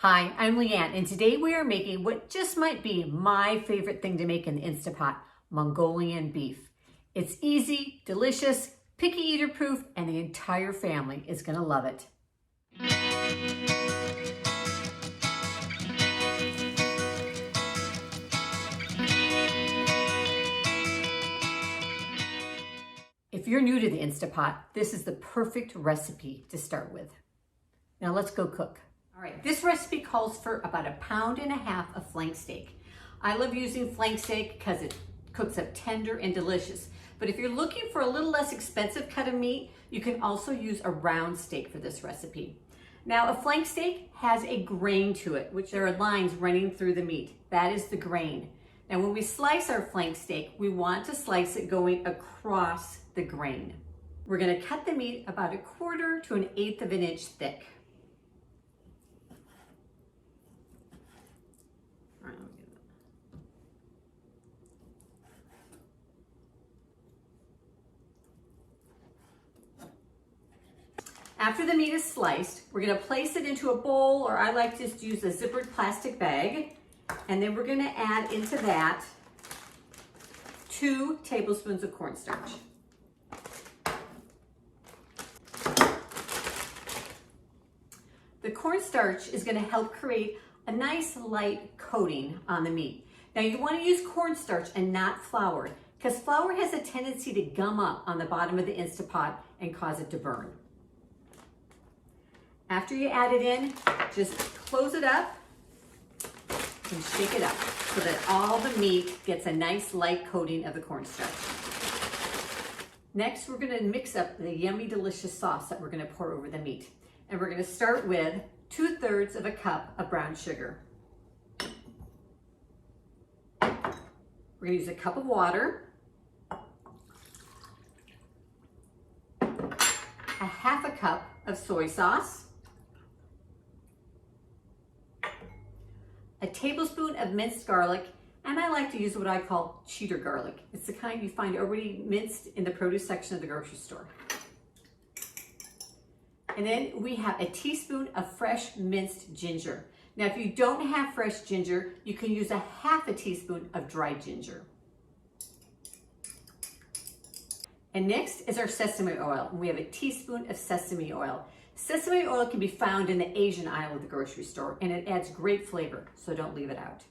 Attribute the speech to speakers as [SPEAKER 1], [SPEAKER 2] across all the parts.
[SPEAKER 1] Hi, I'm Leanne, and today we are making what just might be my favorite thing to make in the Instapot, Mongolian beef. It's easy, delicious, picky eater proof, and the entire family is gonna love it. If you're new to the Instapot, this is the perfect recipe to start with. Now let's go cook. All right, this recipe calls for about 1.5 pounds of flank steak. I love using flank steak because it cooks up tender and delicious. But if you're looking for a little less expensive cut of meat, you can also use a round steak for this recipe. Now, a flank steak has a grain to it, which there are lines running through the meat. That is the grain. Now, when we slice our flank steak, we want to slice it going across the grain. We're gonna cut the meat about 1/4 to 1/8 of an inch thick. After the meat is sliced, we're gonna place it into a bowl, or I like to just use a zippered plastic bag, and then we're gonna add into that 2 tablespoons of cornstarch. The cornstarch is gonna help create a nice light coating on the meat. Now you wanna use cornstarch and not flour, because flour has a tendency to gum up on the bottom of the Instapot and cause it to burn. After you add it in, just close it up and shake it up so that all the meat gets a nice light coating of the cornstarch. Next, we're gonna mix up the yummy, delicious sauce that we're gonna pour over the meat. And we're gonna start with 2/3 of a cup of brown sugar. We're gonna use a cup of water, 1/2 cup of soy sauce, 1 tablespoon of minced garlic, and I like to use what I call cheater garlic. It's the kind you find already minced in the produce section of the grocery store. And then we have 1 teaspoon of fresh minced ginger. Now, if you don't have fresh ginger, you can use 1/2 teaspoon of dried ginger. And next is our sesame oil. We have 1 teaspoon of sesame oil. Sesame oil can be found in the Asian aisle of the grocery store, and it adds great flavor, so don't leave it out.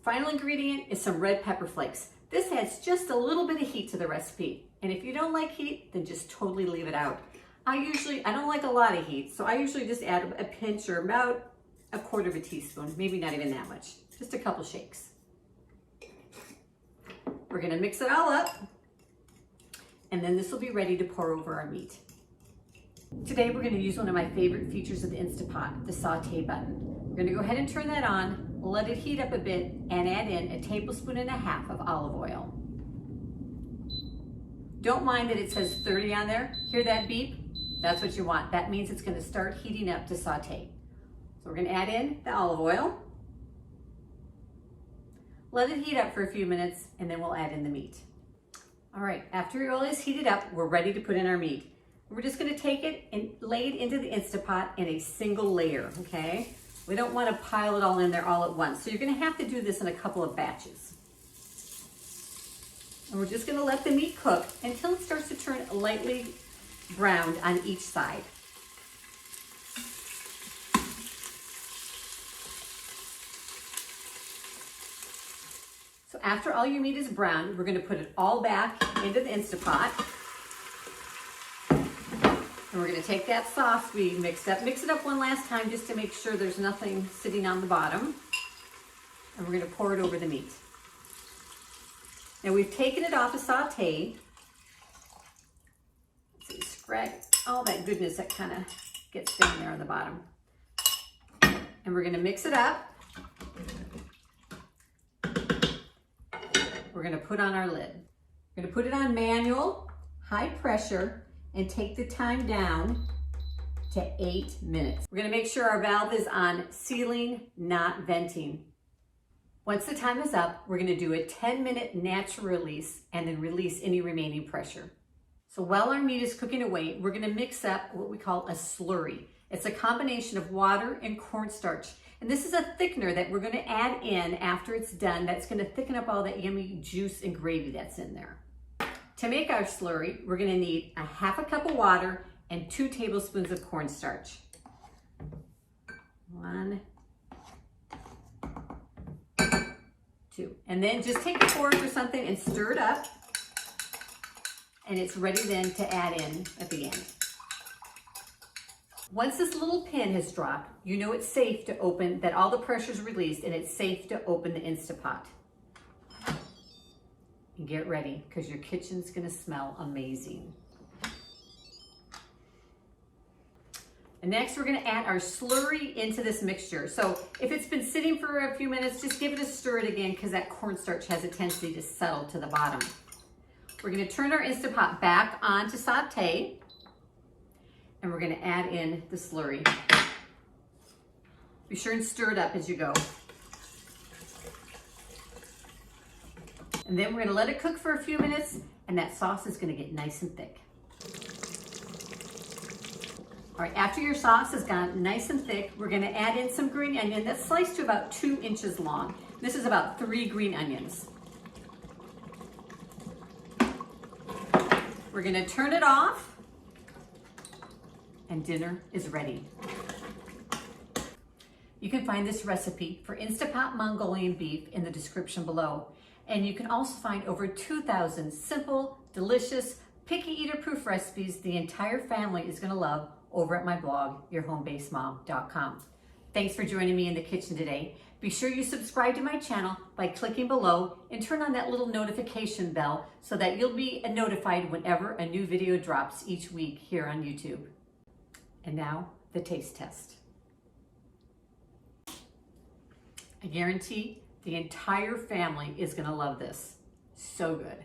[SPEAKER 1] Final ingredient is some red pepper flakes. This adds just a little bit of heat to the recipe, and if you don't like heat, then just totally leave it out. I don't like a lot of heat, so I usually just add a pinch or about 1/4 teaspoon, maybe not even that much, just a couple shakes. We're gonna mix it all up, and then this will be ready to pour over our meat. Today, we're gonna use one of my favorite features of the Instapot, the saute button. We're gonna go ahead and turn that on, let it heat up a bit, and add in 1.5 tablespoons of olive oil. Don't mind that it says 30 on there. Hear that beep? That's what you want. That means it's gonna start heating up to saute. So we're gonna add in the olive oil. Let it heat up for a few minutes, and then we'll add in the meat. All right, after your oil is heated up, we're ready to put in our meat. We're just gonna take it and lay it into the Instapot in a single layer, okay? We don't wanna pile it all in there all at once. So you're gonna have to do this in a couple of batches. And we're just gonna let the meat cook until it starts to turn lightly browned on each side. So after all your meat is browned, we're gonna put it all back into the Instapot. And we're gonna take that sauce we mixed up, mix it up one last time just to make sure there's nothing sitting on the bottom. And we're gonna pour it over the meat. Now we've taken it off a saute. Let's see, scratch all that goodness that kind of gets down there on the bottom. And we're gonna mix it up. We're gonna put on our lid. We're gonna put it on manual, high pressure, and take the time down to 8 minutes. We're gonna make sure our valve is on sealing, not venting. Once the time is up, we're gonna do a 10-minute natural release and then release any remaining pressure. So while our meat is cooking away, we're gonna mix up what we call a slurry. It's a combination of water and cornstarch. And this is a thickener that we're gonna add in after it's done. That's gonna thicken up all that yummy juice and gravy that's in there. To make our slurry, we're gonna need a half a cup of water and 2 tablespoons of cornstarch. 1, 2. And then just take a fork or something and stir it up. And it's ready then to add in at the end. Once this little pin has dropped, you know it's safe to open, that all the pressure's released, and it's safe to open the Instapot. And get ready, because your kitchen's gonna smell amazing. And next we're gonna add our slurry into this mixture. So if it's been sitting for a few minutes, just give it a stir it again, because that cornstarch has a tendency to settle to the bottom. We're gonna turn our Instapot back on to saute, and we're gonna add in the slurry. Be sure and stir it up as you go. And then we're gonna let it cook for a few minutes, and that sauce is gonna get nice and thick. All right, after your sauce has gone nice and thick, we're gonna add in some green onion that's sliced to about 2 inches long. This is about 3 green onions. We're gonna turn it off, and dinner is ready. You can find this recipe for Instapot Mongolian beef in the description below. And you can also find over 2,000 simple, delicious, picky eater-proof recipes the entire family is gonna love over at my blog, yourhomebasedmom.com. Thanks for joining me in the kitchen today. Be sure you subscribe to my channel by clicking below and turn on that little notification bell so that you'll be notified whenever a new video drops each week here on YouTube. And now, the taste test. I guarantee the entire family is gonna love this. So good.